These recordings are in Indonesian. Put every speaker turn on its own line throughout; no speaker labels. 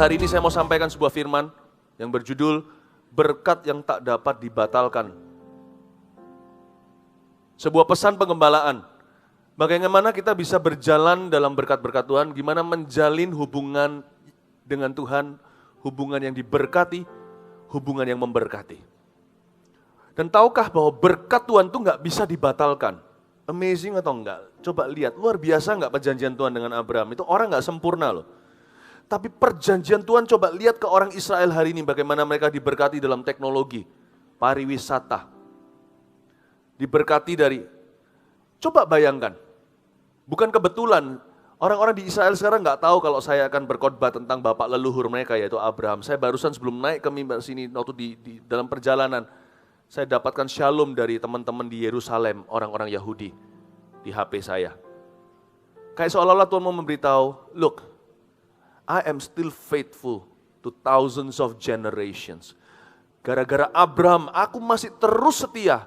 hari ini saya mau sampaikan sebuah firman yang berjudul berkat yang tak dapat dibatalkan. Sebuah pesan pengembalaan. Bagaimana kita bisa berjalan dalam berkat-berkat Tuhan, gimana menjalin hubungan dengan Tuhan, hubungan yang diberkati, hubungan yang memberkati. Dan tahukah bahwa berkat Tuhan itu nggak bisa dibatalkan? Amazing atau enggak? Coba lihat, luar biasa nggak perjanjian Tuhan dengan Abraham? Itu orang nggak sempurna loh. Tapi perjanjian Tuhan, coba lihat ke orang Israel hari ini, bagaimana mereka diberkati dalam teknologi, pariwisata. Diberkati dari, coba bayangkan, bukan kebetulan, orang-orang di Israel sekarang nggak tahu kalau saya akan berkhotbah tentang bapak leluhur mereka, yaitu Abraham. Saya barusan sebelum naik ke mimbar sini, waktu di dalam perjalanan, saya dapatkan shalom dari teman-teman di Yerusalem, orang-orang Yahudi, di HP saya. Kayak seolah-olah Tuhan mau memberitahu, look, I am still faithful to thousands of generations. Gara-gara Abraham, aku masih terus setia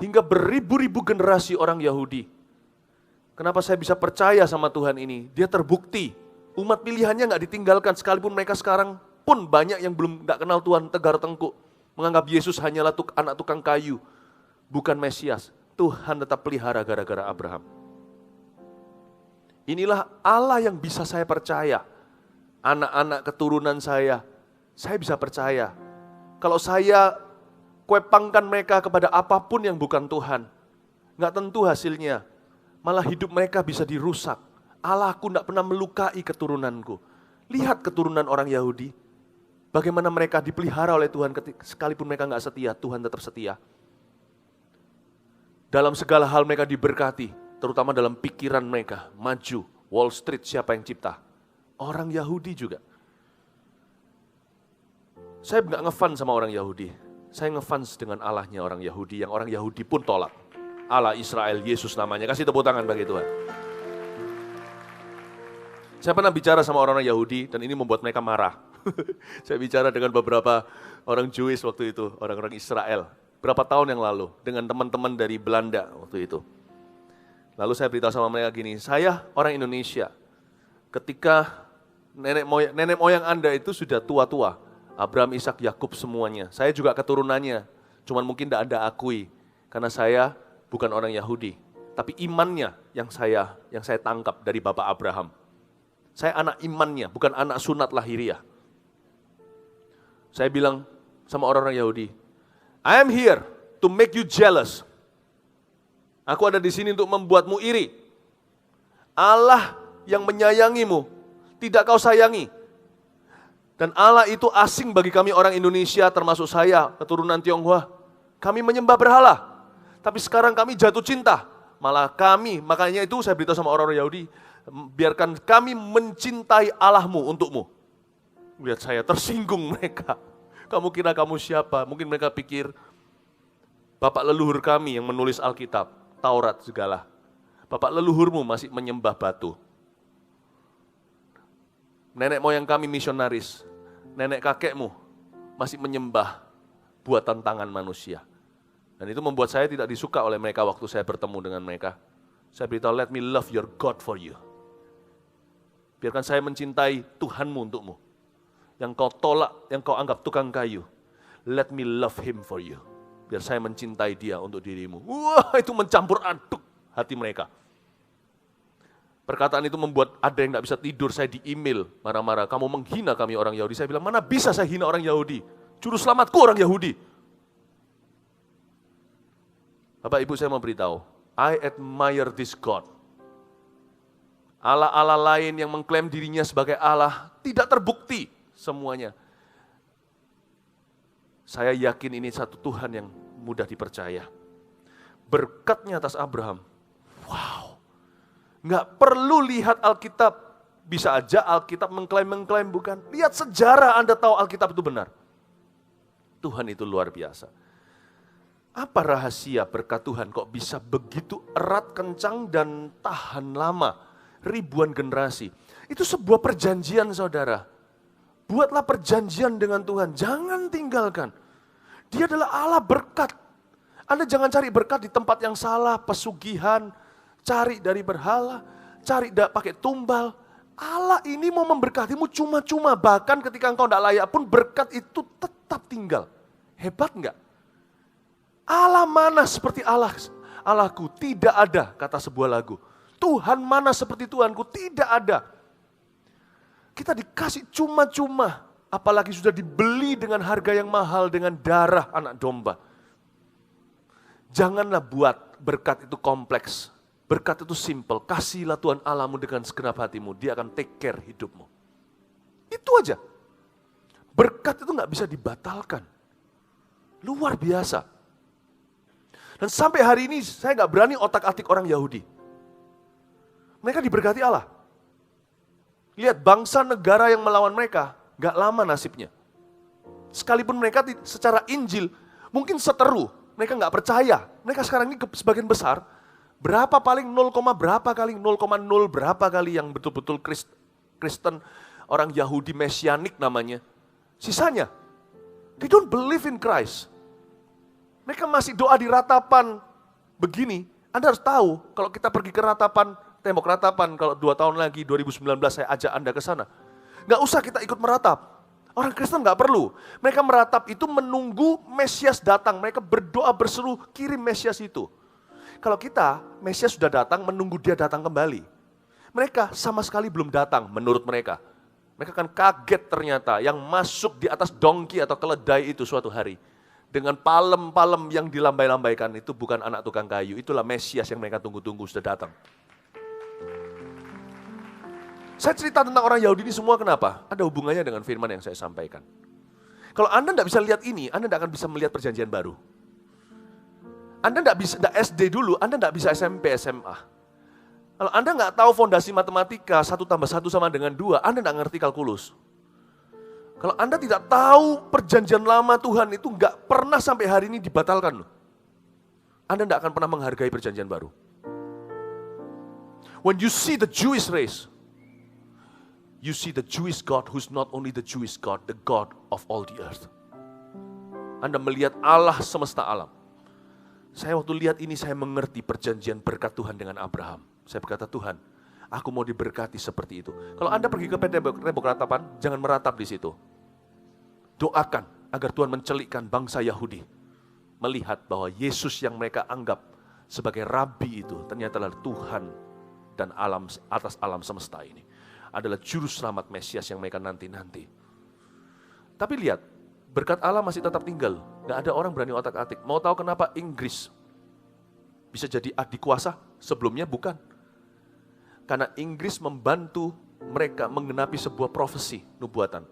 hingga beribu-ribu generasi orang Yahudi. Kenapa saya bisa percaya sama Tuhan ini? Dia terbukti, umat pilihannya gak ditinggalkan, sekalipun mereka sekarang pun banyak yang belum gak kenal Tuhan, tegar tengkuk. Menganggap Yesus hanyalah anak tukang kayu, bukan Mesias. Tuhan tetap pelihara gara-gara Abraham. Inilah Allah yang bisa saya percaya. Anak-anak keturunan saya bisa percaya. Kalau saya kuepangkan mereka kepada apapun yang bukan Tuhan, nggak tentu hasilnya. Malah hidup mereka bisa dirusak. Allahku nggak pernah melukai keturunanku. Lihat keturunan orang Yahudi, bagaimana mereka dipelihara oleh Tuhan, sekalipun mereka nggak setia, Tuhan tetap setia. Dalam segala hal mereka diberkati, terutama dalam pikiran mereka, maju. Wall Street siapa yang cipta? Orang Yahudi juga. Saya nggak ngefans sama orang Yahudi. Saya ngefans dengan Allahnya orang Yahudi, yang orang Yahudi pun tolak. Allah Israel, Yesus namanya. Kasih tepuk tangan bagi Tuhan. Saya pernah bicara sama orang-orang Yahudi, dan ini membuat mereka marah. Saya bicara dengan beberapa orang Jewish waktu itu, orang-orang Israel. Berapa tahun yang lalu, dengan teman-teman dari Belanda waktu itu. Lalu saya beritahu sama mereka gini, saya orang Indonesia. Ketika nenek moyang Anda itu sudah tua-tua, Abraham, Ishak, Yakub semuanya. Saya juga keturunannya, cuman mungkin tidak Anda akui, karena saya bukan orang Yahudi. Tapi imannya yang saya tangkap dari Bapak Abraham. Saya anak imannya, bukan anak sunat lahiriah. Saya bilang sama orang-orang Yahudi, I am here to make you jealous. Aku ada di sini untuk membuatmu iri. Allah yang menyayangimu, tidak kau sayangi. Dan Allah itu asing bagi kami orang Indonesia, termasuk saya, keturunan Tionghoa. Kami menyembah berhala. Tapi sekarang kami jatuh cinta. Malah kami, makanya itu saya beritahu sama orang-orang Yahudi, biarkan kami mencintai Allahmu untukmu. Lihat saya tersinggung mereka. Kamu kira kamu siapa? Mungkin mereka pikir, bapak leluhur kami yang menulis Alkitab, Taurat segala. Bapak leluhurmu masih menyembah batu. Nenek moyang kami misionaris, nenek kakekmu masih menyembah buatan tangan manusia. Dan itu membuat saya tidak disuka oleh mereka waktu saya bertemu dengan mereka. Saya beritahu, let me love your God for you. Biarkan saya mencintai Tuhanmu untukmu. Yang kau tolak, yang kau anggap tukang kayu. Let me love him for you. Biar saya mencintai dia untuk dirimu. Wah, itu mencampur aduk hati mereka. Perkataan itu membuat ada yang gak bisa tidur, saya di email marah-marah. Kamu menghina kami orang Yahudi. Saya bilang, mana bisa saya hina orang Yahudi? Juru selamatku orang Yahudi. Bapak Ibu, saya mau beritahu, I admire this God. Allah-Allah lain yang mengklaim dirinya sebagai Allah tidak terbukti semuanya. Saya yakin ini satu Tuhan yang mudah dipercaya. Berkatnya atas Abraham. Wow. Nggak perlu lihat Alkitab, bisa aja Alkitab mengklaim bukan. Lihat sejarah Anda tahu Alkitab itu benar. Tuhan itu luar biasa. Apa rahasia berkat Tuhan kok bisa begitu erat, kencang, dan tahan lama, ribuan generasi. Itu sebuah perjanjian saudara. Buatlah perjanjian dengan Tuhan, jangan tinggalkan. Dia adalah Allah berkat. Anda jangan cari berkat di tempat yang salah, pesugihan, cari dari berhala, cari pakai tumbal. Allah ini mau memberkatimu cuma-cuma, bahkan ketika engkau tidak layak pun berkat itu tetap tinggal. Hebat enggak? Allah mana seperti Allahku? Tidak ada, kata sebuah lagu. Tuhan mana seperti Tuhanku? Tidak ada. Kita dikasih cuma-cuma, apalagi sudah dibeli dengan harga yang mahal dengan darah anak domba. Janganlah buat berkat itu kompleks. Berkat itu simple. Kasihilah Tuhan Allahmu dengan segenap hatimu. Dia akan take care hidupmu. Itu aja. Berkat itu gak bisa dibatalkan. Luar biasa. Dan sampai hari ini saya gak berani otak-atik orang Yahudi. Mereka diberkati Allah. Lihat bangsa negara yang melawan mereka, gak lama nasibnya. Sekalipun mereka secara Injil mungkin seteru, mereka gak percaya. Mereka sekarang ini sebagian besar, berapa paling 0, berapa kali, 0,0 berapa kali yang betul-betul Kristen, orang Yahudi Mesianik namanya. Sisanya, they don't believe in Christ. Mereka masih doa di ratapan begini. Anda harus tahu, kalau kita pergi ke ratapan, tembok ratapan, kalau 2 tahun lagi, 2019 saya ajak Anda ke sana. Gak usah kita ikut meratap. Orang Kristen gak perlu. Mereka meratap itu menunggu Mesias datang. Mereka berdoa berseru, kirim Mesias itu. Kalau kita, Mesias sudah datang, menunggu dia datang kembali. Mereka sama sekali belum datang menurut mereka. Mereka akan kaget ternyata yang masuk di atas dongki atau keledai itu suatu hari. Dengan palem-palem yang dilambai-lambaikan itu bukan anak tukang kayu. Itulah Mesias yang mereka tunggu-tunggu sudah datang. Saya cerita tentang orang Yahudi ini semua kenapa? Ada hubungannya dengan firman yang saya sampaikan. Kalau Anda tidak bisa lihat ini, Anda tidak akan bisa melihat perjanjian baru. Anda tidak bisa SD dulu, Anda tidak bisa SMP, SMA. Kalau Anda nggak tahu fondasi matematika, 1 tambah 1 sama dengan 2, Anda tidak ngerti kalkulus. Kalau Anda tidak tahu perjanjian lama Tuhan itu nggak pernah sampai hari ini dibatalkan loh. Anda tidak akan pernah menghargai perjanjian baru. When you see the Jewish race, you see the Jewish God who's not only the Jewish God, the God of all the earth. Anda melihat Allah semesta alam. Saya waktu lihat ini saya mengerti perjanjian berkat Tuhan dengan Abraham. Saya berkata, Tuhan, aku mau diberkati seperti itu. Kalau Anda pergi ke tembok ratapan, jangan meratap di situ. Doakan agar Tuhan mencelikkan bangsa Yahudi. Melihat bahwa Yesus yang mereka anggap sebagai Rabi itu ternyata adalah Tuhan dan alam atas alam semesta ini. Adalah juru selamat Mesias yang mereka nanti-nanti. Tapi lihat, berkat Allah masih tetap tinggal. Gak ada orang berani otak-atik. Mau tahu kenapa Inggris bisa jadi adik kuasa? Sebelumnya bukan. Karena Inggris membantu mereka menggenapi sebuah profesi, nubuatan.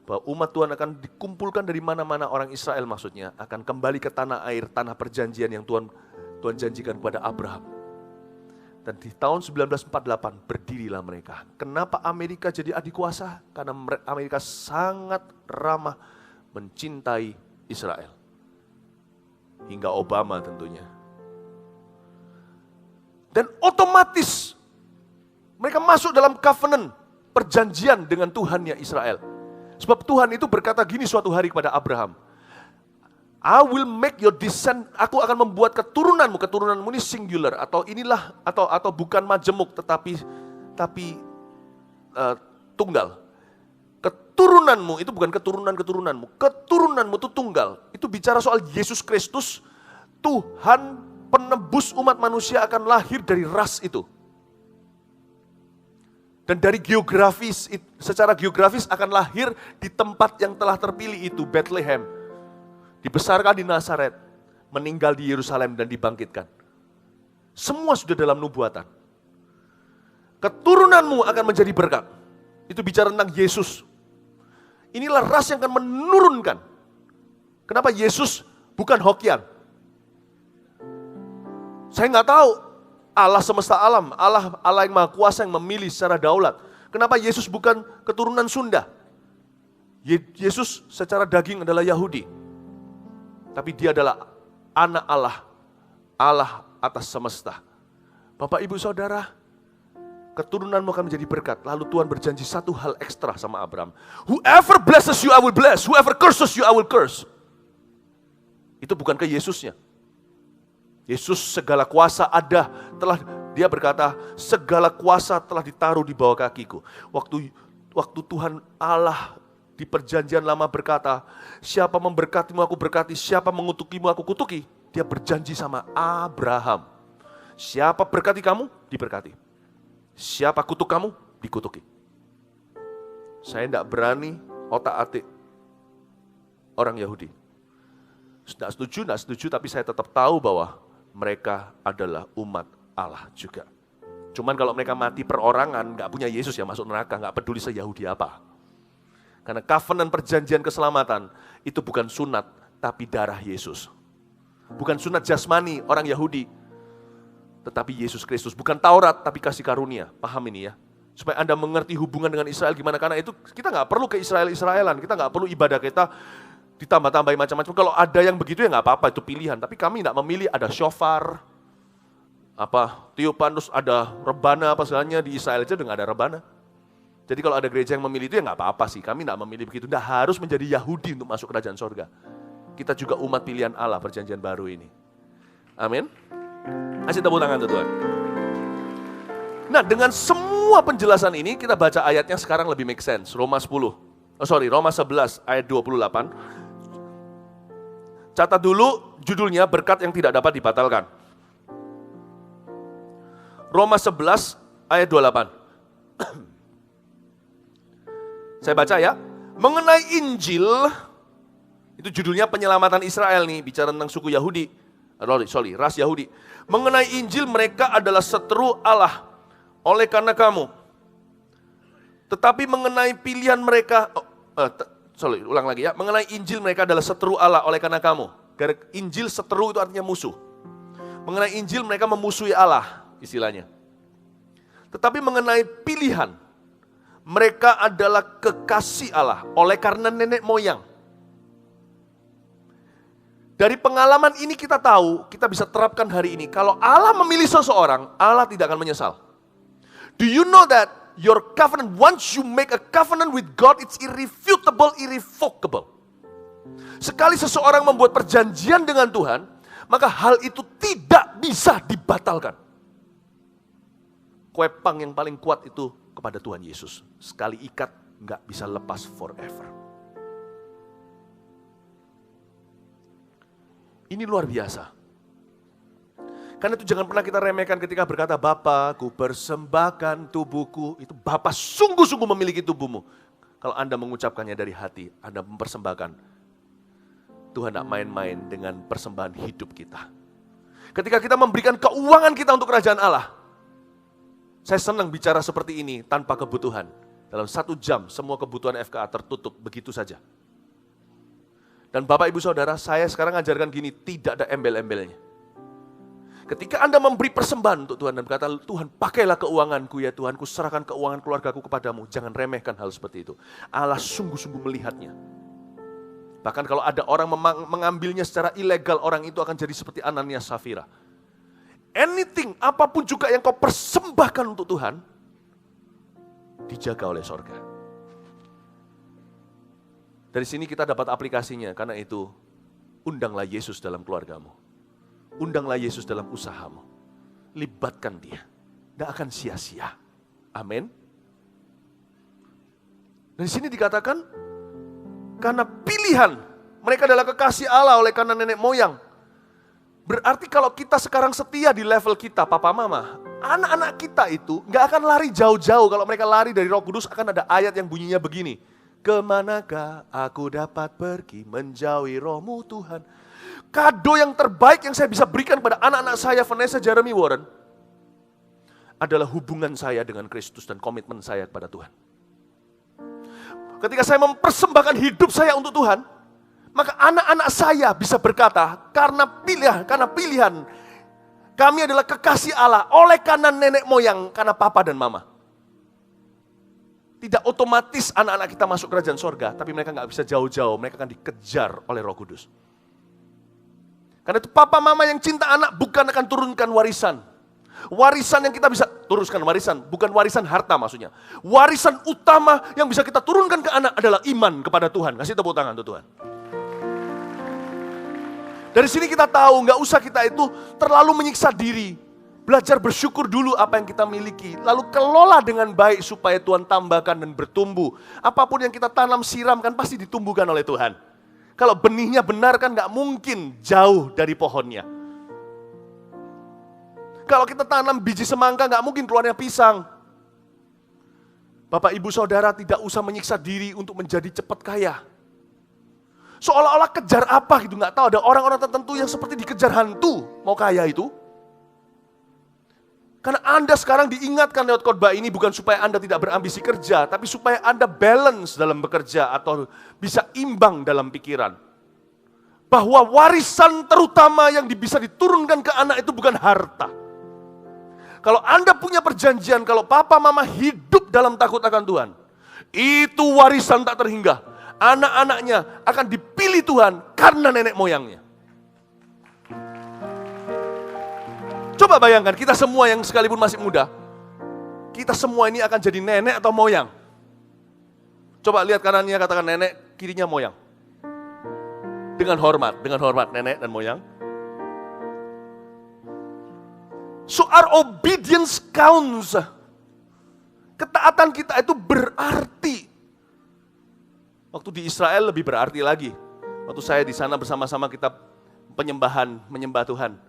Bahwa umat Tuhan akan dikumpulkan dari mana-mana, orang Israel maksudnya, akan kembali ke tanah air, tanah perjanjian yang Tuhan janjikan kepada Abraham. Dan di tahun 1948 berdirilah mereka. Kenapa Amerika jadi adik kuasa? Karena Amerika sangat ramah mencintai Israel. Hingga Obama tentunya. Dan otomatis mereka masuk dalam covenant, perjanjian dengan Tuhannya Israel. Sebab Tuhan itu berkata gini suatu hari kepada Abraham, I will make your descent, aku akan membuat keturunanmu ini singular, atau inilah, atau bukan majemuk, tetapi tunggal. Keturunanmu itu bukan keturunanmu itu tunggal. Itu bicara soal Yesus Kristus, Tuhan penebus umat manusia akan lahir dari ras itu. Dan dari geografis, secara geografis akan lahir di tempat yang telah terpilih itu, Bethlehem. Dibesarkan di Nazaret, meninggal di Yerusalem dan dibangkitkan. Semua sudah dalam nubuatan. Keturunanmu akan menjadi berkat. Itu bicara tentang Yesus. Inilah ras yang akan menurunkan. Kenapa Yesus bukan Hokian? Saya nggak tahu. Allah semesta alam, Allah yang maha kuasa yang memilih secara daulat. Kenapa Yesus bukan keturunan Sunda? Yesus secara daging adalah Yahudi. Tapi dia adalah anak Allah, Allah atas semesta. Bapak, Ibu, Saudara, keturunanmu akan menjadi berkat. Lalu Tuhan berjanji satu hal ekstra sama Abraham. Whoever blesses you, I will bless. Whoever curses you, I will curse. Itu bukan ke Yesusnya. Yesus segala kuasa ada, telah Dia berkata, segala kuasa telah ditaruh di bawah kakiku. Waktu Tuhan Allah di perjanjian lama berkata, siapa memberkatimu aku berkati, siapa mengutukimu aku kutuki. Dia berjanji sama Abraham. Siapa berkati kamu, diberkati. Siapa kutuk kamu, dikutuki. Saya tidak berani otak-atik orang Yahudi. Tidak setuju, tapi saya tetap tahu bahwa mereka adalah umat Allah juga. Cuman kalau mereka mati perorangan, gak punya Yesus ya masuk neraka, gak peduli se-Yahudi apa. Karena covenant perjanjian keselamatan, itu bukan sunat, tapi darah Yesus. Bukan sunat jasmani orang Yahudi, tetapi Yesus Kristus. Bukan Taurat, tapi kasih karunia. Paham ini ya? Supaya Anda mengerti hubungan dengan Israel gimana. Karena itu kita gak perlu ke Israel-Israelan. Kita gak perlu ibadah kita ditambah-tambahin macam-macam. Kalau ada yang begitu ya gak apa-apa, itu pilihan. Tapi kami gak memilih ada syofar, tiupan, terus ada rebana, apa segalanya. Di Israel aja udah gak ada rebana. Jadi kalau ada gereja yang memilih itu ya gak apa-apa sih. Kami gak memilih begitu. Nggak harus menjadi Yahudi untuk masuk kerajaan sorga. Kita juga umat pilihan Allah perjanjian baru ini. Amin. Kasih tepuk tangan Tuhan. Nah, dengan semua penjelasan ini kita baca ayatnya sekarang lebih make sense. Roma 11 ayat 28. Catat dulu judulnya, berkat yang tidak dapat dibatalkan. Roma 11 ayat 28. Saya baca ya. Mengenai Injil, itu judulnya penyelamatan Israel nih, bicara tentang suku Yahudi. Ras Yahudi. Mengenai Injil, mereka adalah seteru Allah oleh karena kamu. Tetapi mengenai pilihan mereka, ulang lagi ya. Mengenai Injil, mereka adalah seteru Allah oleh karena kamu. Injil seteru itu artinya musuh. Mengenai Injil, mereka memusuhi Allah, istilahnya. Tetapi mengenai pilihan, mereka adalah kekasih Allah oleh karena nenek moyang. Dari pengalaman ini kita tahu, kita bisa terapkan hari ini. Kalau Allah memilih seseorang, Allah tidak akan menyesal. Do you know that your covenant, once you make a covenant with God, it's irrefutable, irrevocable. Sekali seseorang membuat perjanjian dengan Tuhan, maka hal itu tidak bisa dibatalkan. Kepang yang paling kuat itu kepada Tuhan Yesus. Sekali ikat, nggak bisa lepas forever. Ini luar biasa. Karena itu jangan pernah kita remehkan ketika berkata, Bapa, ku persembahkan tubuhku. Itu Bapa sungguh-sungguh memiliki tubuhmu. Kalau Anda mengucapkannya dari hati, Anda mempersembahkan. Tuhan tidak main-main dengan persembahan hidup kita. Ketika kita memberikan keuangan kita untuk kerajaan Allah, saya senang bicara seperti ini tanpa kebutuhan. Dalam 1 jam semua kebutuhan FKA tertutup begitu saja. Dan Bapak Ibu Saudara, saya sekarang ajarkan gini, tidak ada embel-embelnya. Ketika Anda memberi persembahan untuk Tuhan dan berkata, Tuhan pakailah keuanganku ya Tuhan, ku serahkan keuangan keluargaku kepadamu. Jangan remehkan hal seperti itu. Allah sungguh-sungguh melihatnya. Bahkan kalau ada orang mengambilnya secara ilegal, orang itu akan jadi seperti Ananias Safira. Anything, apapun juga yang kau persembahkan untuk Tuhan, dijaga oleh sorga. Dari sini kita dapat aplikasinya, karena itu undanglah Yesus dalam keluargamu. Undanglah Yesus dalam usahamu. Libatkan dia. Tidak akan sia-sia. Amin. Dan di sini dikatakan, karena pilihan, mereka adalah kekasih Allah oleh karena nenek moyang. Berarti kalau kita sekarang setia di level kita, papa mama, anak-anak kita itu gak akan lari jauh-jauh. Kalau mereka lari dari Roh Kudus, akan ada ayat yang bunyinya begini. Kemanakah aku dapat pergi menjauhi Roh-Mu Tuhan? Kado yang terbaik yang saya bisa berikan pada anak-anak saya, Vanessa, Jeremy, Warren, adalah hubungan saya dengan Kristus dan komitmen saya kepada Tuhan. Ketika saya mempersembahkan hidup saya untuk Tuhan, maka anak-anak saya bisa berkata, karena pilihan, kami adalah kekasih Allah, oleh karena nenek moyang, karena papa dan mama. Tidak otomatis anak-anak kita masuk kerajaan sorga, tapi mereka gak bisa jauh-jauh, mereka akan dikejar oleh Roh Kudus. Karena itu papa mama yang cinta anak bukan akan turunkan warisan. Warisan yang kita bisa turunkan warisan, bukan warisan harta maksudnya. Warisan utama yang bisa kita turunkan ke anak adalah iman kepada Tuhan. Kasih tepuk tangan untuk Tuhan. Dari sini kita tahu, gak usah kita itu terlalu menyiksa diri. Belajar bersyukur dulu apa yang kita miliki. Lalu kelola dengan baik supaya Tuhan tambahkan dan bertumbuh. Apapun yang kita tanam, siramkan pasti ditumbuhkan oleh Tuhan. Kalau benihnya benar kan gak mungkin jauh dari pohonnya. Kalau kita tanam biji semangka gak mungkin keluarnya pisang. Bapak ibu saudara tidak usah menyiksa diri untuk menjadi cepat kaya. Seolah-olah kejar apa gitu, gak tahu. Ada orang-orang tertentu yang seperti dikejar hantu mau kaya itu. Karena Anda sekarang diingatkan lewat khotbah ini bukan supaya Anda tidak berambisi kerja, tapi supaya Anda balance dalam bekerja atau bisa imbang dalam pikiran. Bahwa warisan terutama yang bisa diturunkan ke anak itu bukan harta. Kalau Anda punya perjanjian, kalau papa mama hidup dalam takut akan Tuhan, itu warisan tak terhingga. Anak-anaknya akan dipilih Tuhan karena nenek moyangnya. Coba bayangkan, kita semua yang sekalipun masih muda, kita semua ini akan jadi nenek atau moyang. Coba lihat kanannya, katakan nenek, kirinya moyang. Dengan hormat nenek dan moyang. So our obedience counts. Ketaatan kita itu berarti. Waktu di Israel lebih berarti lagi. Waktu saya di sana bersama-sama kita menyembah Tuhan.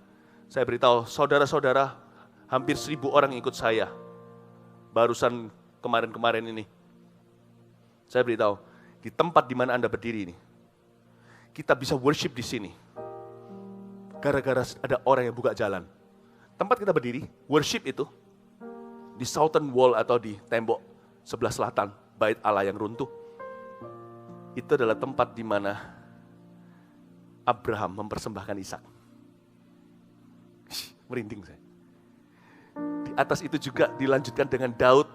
Saya beritahu, saudara-saudara, hampir 1.000 orang ikut saya. Barusan kemarin-kemarin ini. Saya beritahu, di tempat di mana Anda berdiri ini, kita bisa worship di sini. Gara-gara ada orang yang buka jalan. Tempat kita berdiri, worship itu, di Southern Wall atau di tembok sebelah selatan, bait Allah yang runtuh. Itu adalah tempat di mana Abraham mempersembahkan Ishak. Merinding saya. Di atas itu juga dilanjutkan dengan Daud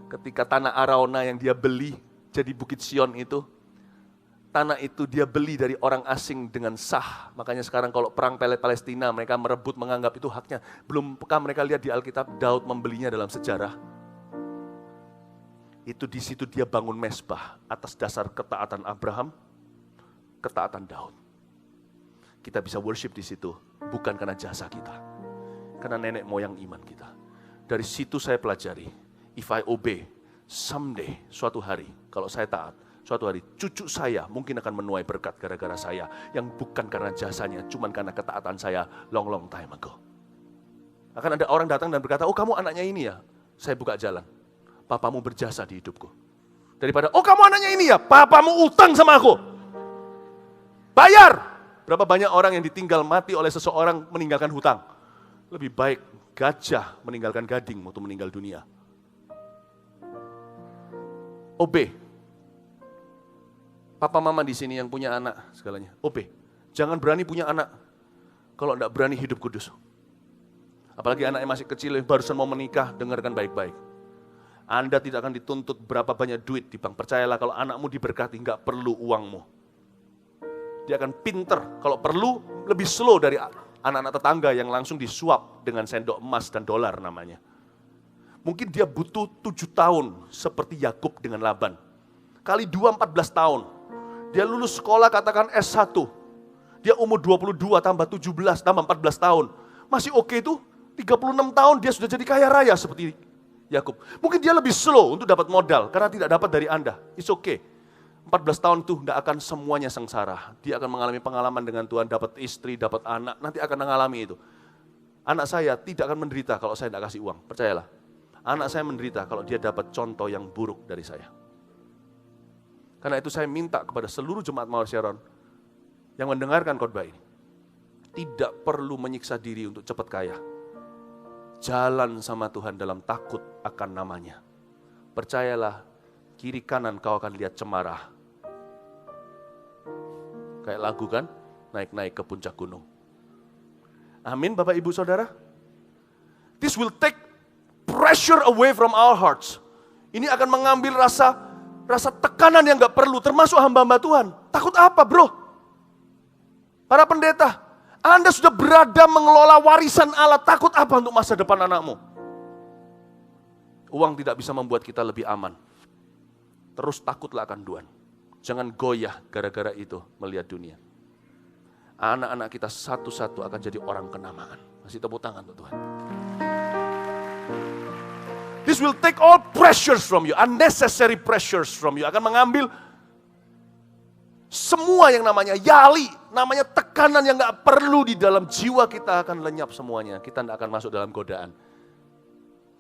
ketika tanah Arauna yang dia beli jadi Bukit Sion itu. Tanah itu dia beli dari orang asing dengan sah. Makanya sekarang kalau perang Palestina mereka merebut menganggap itu haknya. Belum peka mereka lihat di Alkitab Daud membelinya dalam sejarah. Itu di situ dia bangun mezbah atas dasar ketaatan Abraham, ketaatan Daud. Kita bisa worship di situ bukan karena jasa kita. Karena nenek moyang iman kita. Dari situ saya pelajari, if I obey, someday, suatu hari, kalau saya taat, suatu hari cucu saya mungkin akan menuai berkat gara-gara saya, yang bukan karena jasanya, cuman karena ketaatan saya long time ago. Akan ada orang datang dan berkata, oh kamu anaknya ini ya, saya buka jalan. Papamu berjasa di hidupku. Daripada, oh kamu anaknya ini ya, papamu utang sama aku. Bayar. Berapa banyak orang yang ditinggal mati oleh seseorang meninggalkan hutang. Lebih baik gajah meninggalkan gading waktu meninggal dunia. Obey. Papa mama di sini yang punya anak segalanya. Obey. Jangan berani punya anak kalau tidak berani hidup kudus. Apalagi anaknya masih kecil, barusan mau menikah, dengarkan baik-baik. Anda tidak akan dituntut berapa banyak duit di bank. Percayalah kalau anakmu diberkati, nggak perlu uangmu. Dia akan pinter, kalau perlu lebih slow dari anak-anak tetangga yang langsung disuap dengan sendok emas dan dolar namanya. Mungkin dia butuh 7 tahun seperti Yakub dengan Laban. Kali 2, 14 tahun. Dia lulus sekolah katakan S1. Dia umur 22 tambah 17 tambah 14 tahun. Masih oke tuh, 36 tahun dia sudah jadi kaya raya seperti Yakub. Mungkin dia lebih slow untuk dapat modal karena tidak dapat dari Anda. It's okay. 14 tahun itu tidak akan semuanya sengsara. Dia akan mengalami pengalaman dengan Tuhan, dapat istri, dapat anak, nanti akan mengalami itu. Anak saya tidak akan menderita kalau saya tidak kasih uang, percayalah. Anak saya menderita kalau dia dapat contoh yang buruk dari saya. Karena itu saya minta kepada seluruh jemaat Mawar Sharon yang mendengarkan khotbah ini. Tidak perlu menyiksa diri untuk cepat kaya. Jalan sama Tuhan dalam takut akan namanya. Percayalah, kiri kanan kau akan lihat cemara. Kayak lagu kan, naik-naik ke puncak gunung. Amin Bapak Ibu Saudara. This will take pressure away from our hearts. Ini akan mengambil rasa tekanan yang gak perlu, termasuk hamba-hamba Tuhan. Takut apa bro? Para pendeta, Anda sudah berada mengelola warisan Allah, takut apa untuk masa depan anakmu? Uang tidak bisa membuat kita lebih aman. Terus takutlah akan Tuhan. Jangan goyah gara-gara itu melihat dunia. Anak-anak kita satu-satu akan jadi orang kenamaan. Kasih tepuk tangan untuk Tuhan. This will take all pressures from you, unnecessary pressures from you. Akan mengambil semua yang namanya yali, namanya tekanan yang gak perlu di dalam jiwa kita akan lenyap semuanya. Kita tidak akan masuk dalam godaan.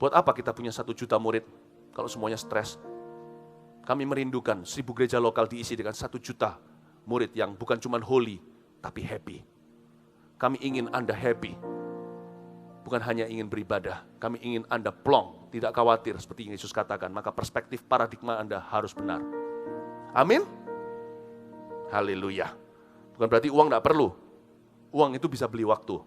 Buat apa kita punya 1 juta murid kalau semuanya stres? Kami merindukan 1000 gereja lokal diisi dengan 1 juta murid yang bukan cuma holy, tapi happy. Kami ingin Anda happy. Bukan hanya ingin beribadah, kami ingin Anda plong, tidak khawatir seperti yang Yesus katakan, maka perspektif paradigma Anda harus benar. Amin? Haleluya. Bukan berarti uang tidak perlu. Uang itu bisa beli waktu.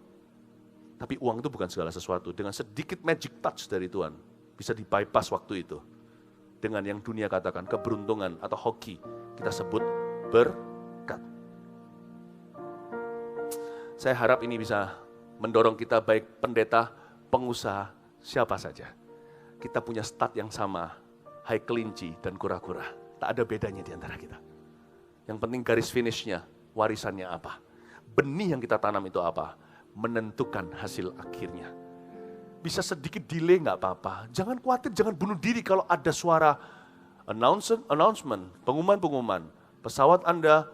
Tapi uang itu bukan segala sesuatu. Dengan sedikit magic touch dari Tuhan, bisa di-bypass waktu itu. Dengan yang dunia katakan keberuntungan atau hoki, kita sebut berkat. Saya harap ini bisa mendorong kita baik pendeta, pengusaha, siapa saja. Kita punya stat yang sama, hai kelinci dan kura-kura. Tak ada bedanya di antara kita. Yang penting garis finishnya, warisannya apa. Benih yang kita tanam itu apa, menentukan hasil akhirnya. Bisa sedikit delay nggak apa-apa. Jangan khawatir, jangan bunuh diri kalau ada suara announcement, pengumuman, pesawat Anda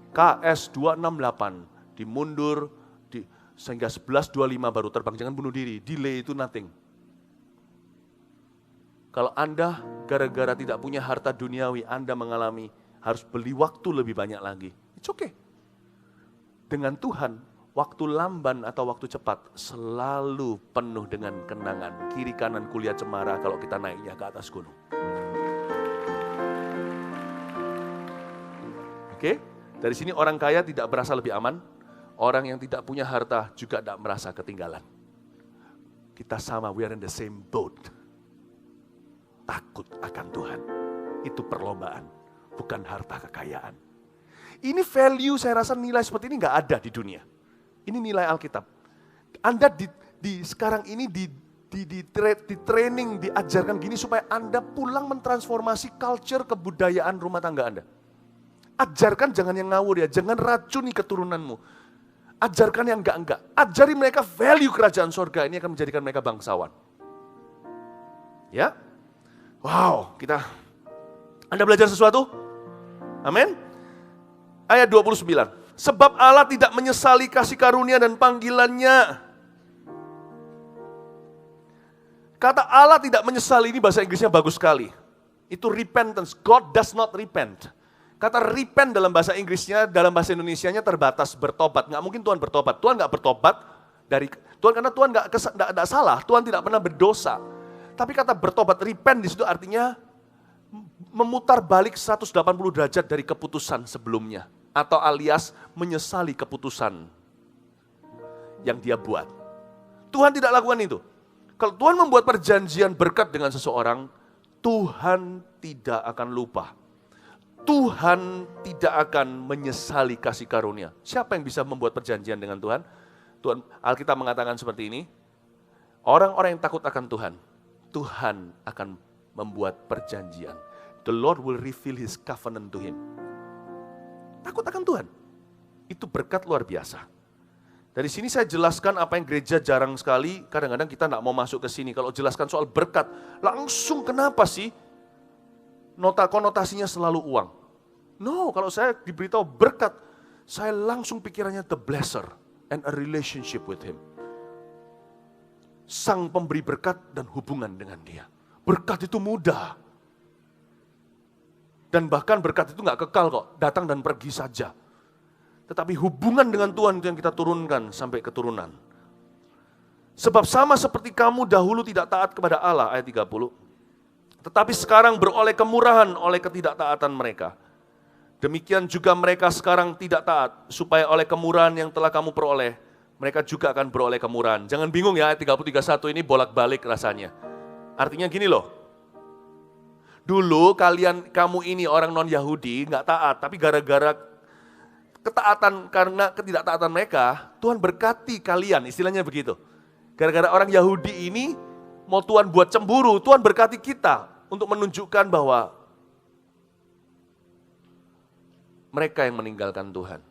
KS 268 dimundur sehingga 11.25 baru terbang. Jangan bunuh diri, delay itu nothing. Kalau Anda gara-gara tidak punya harta duniawi, Anda mengalami harus beli waktu lebih banyak lagi. It's okay. Dengan Tuhan, waktu lamban atau waktu cepat selalu penuh dengan kenangan. Kiri kanan kuliah cemara kalau kita naiknya ke atas gunung. Oke? Dari sini orang kaya tidak berasa lebih aman. Orang yang tidak punya harta juga tidak merasa ketinggalan. Kita sama, we are in the same boat. Takut akan Tuhan. Itu perlombaan, bukan harta kekayaan. Ini value, saya rasa nilai seperti ini nggak ada di dunia. Ini nilai Alkitab. Anda sekarang ini di training, diajarkan gini supaya Anda pulang mentransformasi culture kebudayaan rumah tangga Anda. Ajarkan jangan yang ngawur ya, jangan racuni keturunanmu. Ajarkan yang enggak-enggak. Ajari mereka value kerajaan sorga. Ini akan menjadikan mereka bangsawan. Ya? Wow, Anda belajar sesuatu? Amin? Ayat 29. Sebab Allah tidak menyesali kasih karunia dan panggilannya. Kata Allah tidak menyesali ini bahasa Inggrisnya bagus sekali. Itu repentance. God does not repent. Kata repent dalam bahasa Inggrisnya, dalam bahasa Indonesianya terbatas bertobat. Nggak mungkin Tuhan bertobat. Tuhan nggak bertobat dari Tuhan karena Tuhan nggak salah. Tuhan tidak pernah berdosa. Tapi kata bertobat, repent di situ artinya memutar balik 180 derajat dari keputusan sebelumnya. Atau alias menyesali keputusan yang dia buat. Tuhan tidak lakukan itu. Kalau Tuhan membuat perjanjian berkat dengan seseorang, Tuhan tidak akan lupa. Tuhan tidak akan menyesali kasih karunia. Siapa yang bisa membuat perjanjian dengan Tuhan? Alkitab mengatakan seperti ini. Orang-orang yang takut akan Tuhan, Tuhan akan membuat perjanjian. The Lord will reveal His covenant to him. Takut akan Tuhan. Itu berkat luar biasa. Dari sini saya jelaskan apa yang gereja jarang sekali. Kadang-kadang kita tidak mau masuk ke sini. Kalau jelaskan soal berkat, langsung kenapa sih? Konotasinya selalu uang. No, kalau saya diberitahu berkat, saya langsung pikirannya the blesser and a relationship with him. Sang pemberi berkat dan hubungan dengan dia. Berkat itu mudah. Dan bahkan berkat itu nggak kekal kok, datang dan pergi saja. Tetapi hubungan dengan Tuhan itu yang kita turunkan sampai keturunan. Sebab sama seperti kamu dahulu tidak taat kepada Allah, ayat 30. Tetapi sekarang beroleh kemurahan oleh ketidaktaatan mereka. Demikian juga mereka sekarang tidak taat, supaya oleh kemurahan yang telah kamu peroleh, mereka juga akan beroleh kemurahan. Jangan bingung ya, ayat 30-31 ini bolak-balik rasanya. Artinya gini loh, dulu kamu ini orang non-Yahudi nggak taat, tapi gara-gara ketaatan, karena ketidaktaatan mereka, Tuhan berkati kalian, istilahnya begitu. Gara-gara orang Yahudi ini, mau Tuhan buat cemburu, Tuhan berkati kita, untuk menunjukkan bahwa mereka yang meninggalkan Tuhan.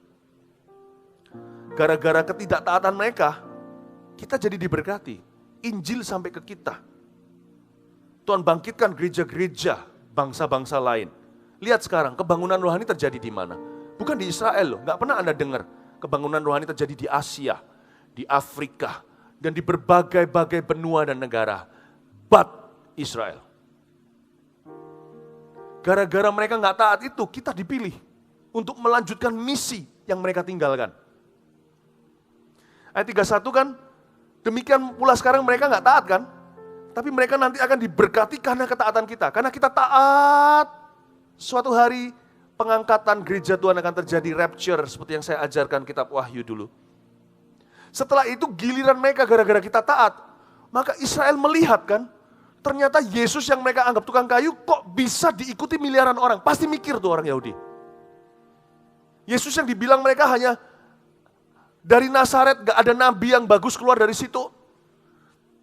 Gara-gara ketidaktaatan mereka, kita jadi diberkati. Injil sampai ke kita. Tuhan bangkitkan gereja-gereja bangsa-bangsa lain. Lihat sekarang kebangunan rohani terjadi di mana? Bukan di Israel loh, nggak pernah Anda dengar. Kebangunan rohani terjadi di Asia, di Afrika, dan di berbagai-bagai benua dan negara. But Israel. Gara-gara mereka nggak taat itu, kita dipilih untuk melanjutkan misi yang mereka tinggalkan. Ayat 31 kan, demikian pula sekarang mereka nggak taat kan? Tapi mereka nanti akan diberkati karena ketaatan kita. Karena kita taat, suatu hari pengangkatan gereja Tuhan akan terjadi, rapture, seperti yang saya ajarkan kitab Wahyu dulu. Setelah itu giliran mereka gara-gara kita taat, maka Israel melihat kan, ternyata Yesus yang mereka anggap tukang kayu kok bisa diikuti miliaran orang. Pasti mikir tuh orang Yahudi. Yesus yang dibilang mereka hanya dari Nazaret, gak ada nabi yang bagus keluar dari situ.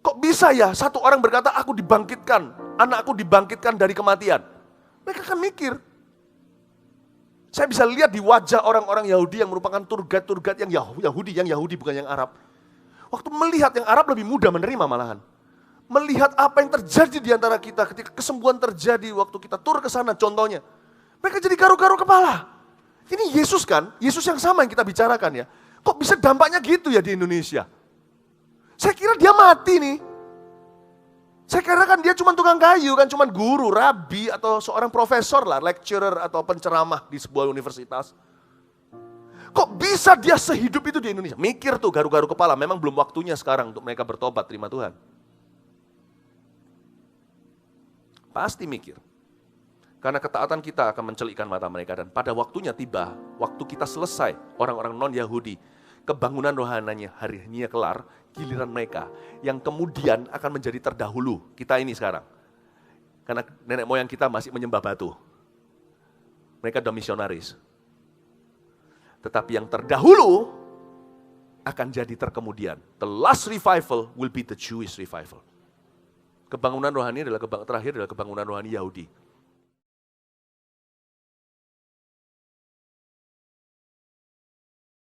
Kok bisa ya satu orang berkata aku dibangkitkan, anakku dibangkitkan dari kematian. Mereka kan mikir. Saya bisa lihat di wajah orang-orang Yahudi yang merupakan turgat yang Yahudi bukan yang Arab. Waktu melihat yang Arab lebih mudah menerima malahan. Melihat apa yang terjadi di antara kita ketika kesembuhan terjadi waktu kita tur ke sana contohnya. Mereka jadi garu-garu kepala. Ini Yesus kan, Yesus yang sama yang kita bicarakan ya. Kok bisa dampaknya gitu ya di Indonesia? Saya kira dia mati nih. Saya kira kan dia cuma tukang kayu, kan cuma guru, rabi, atau seorang profesor lah, lecturer atau penceramah di sebuah universitas. Kok bisa dia sehidup itu di Indonesia? Mikir tuh garu-garu kepala, memang belum waktunya sekarang untuk mereka bertobat, terima Tuhan. Pasti mikir. Karena ketaatan kita akan mencelikkan mata mereka. Dan pada waktunya tiba, waktu kita selesai, orang-orang non-Yahudi, kebangunan rohaninya harinya kelar, giliran mereka yang kemudian akan menjadi terdahulu. Kita ini sekarang. Karena nenek moyang kita masih menyembah batu. Mereka udah misionaris. Tetapi yang terdahulu akan jadi terkemudian. The last revival will be the Jewish revival. Kebangunan rohani terakhir adalah kebangunan rohani Yahudi.